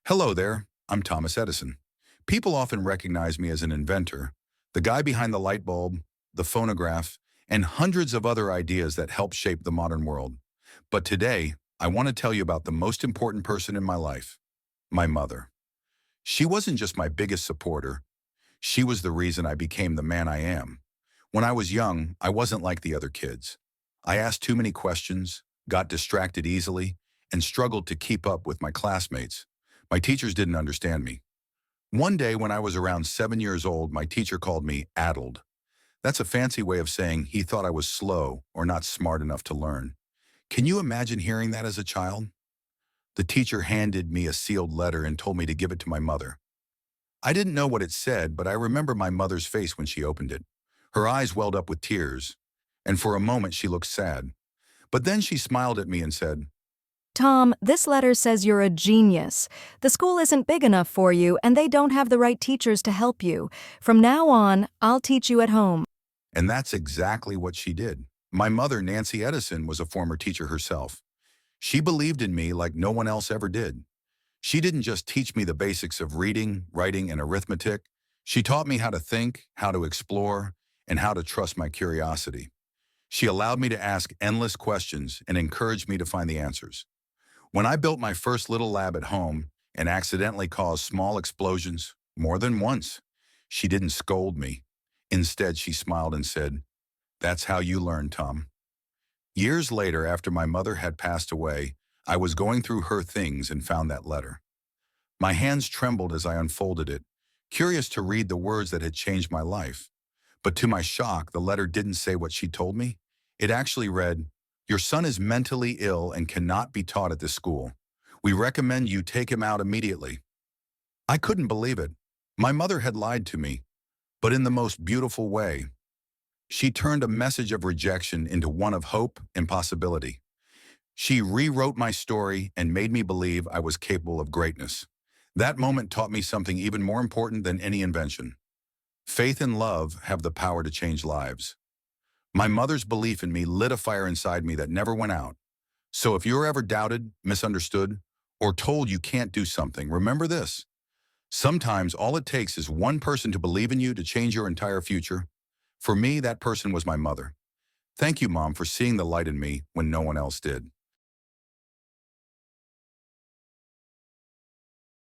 Hello there, I'm Thomas Edison. People often recognize me as an inventor, the guy behind the light bulb, the phonograph, and hundreds of other ideas that help shape the modern world. But today, I want to tell you about the most important person in my life, my mother. She wasn't just my biggest supporter, she was the reason I became the man I am. When I was young, I wasn't like the other kids. I asked too many questions, got distracted easily, and struggled to keep up with my classmates. My teachers didn't understand me. One day when I was around 7 years old, my teacher called me addled. That's a fancy way of saying he thought I was slow or not smart enough to learn. Can you imagine hearing that as a child? The teacher handed me a sealed letter and told me to give it to my mother. I didn't know what it said, but I remember my mother's face when she opened it. Her eyes welled up with tears, and for a moment she looked sad. But then she smiled at me and said, Tom, this letter says you're a genius. The school isn't big enough for you, and they don't have the right teachers to help you. From now on, I'll teach you at home. and that's exactly what she did. My mother, Nancy Edison, was a former teacher herself. She believed in me like no one else ever did. She didn't just teach me the basics of reading, writing, and arithmetic. She taught me how to think, how to explore, and how to trust my curiosity. She allowed me to ask endless questions and encouraged me to find the answers. When I built my first little lab at home and accidentally caused small explosions more than once, she didn't scold me. Instead, she smiled and said, "That's how you learn, Tom." Years later, after my mother had passed away, I was going through her things and found that letter. My hands trembled as I unfolded it, curious to read the words that had changed my life. But to my shock, the letter didn't say what she told me. It actually read, "Your son is mentally ill and cannot be taught at this school. We recommend you take him out immediately." I couldn't believe it. My mother had lied to me, but in the most beautiful way. She turned a message of rejection into one of hope and possibility. She rewrote my story and made me believe I was capable of greatness. That moment taught me something even more important than any invention. Faith and love have the power to change lives. My mother's belief in me lit a fire inside me that never went out. So if you're ever doubted, misunderstood, or told you can't do something, remember this. Sometimes all it takes is one person to believe in you to change your entire future. For me, that person was my mother. Thank you, Mom, for seeing the light in me when no one else did.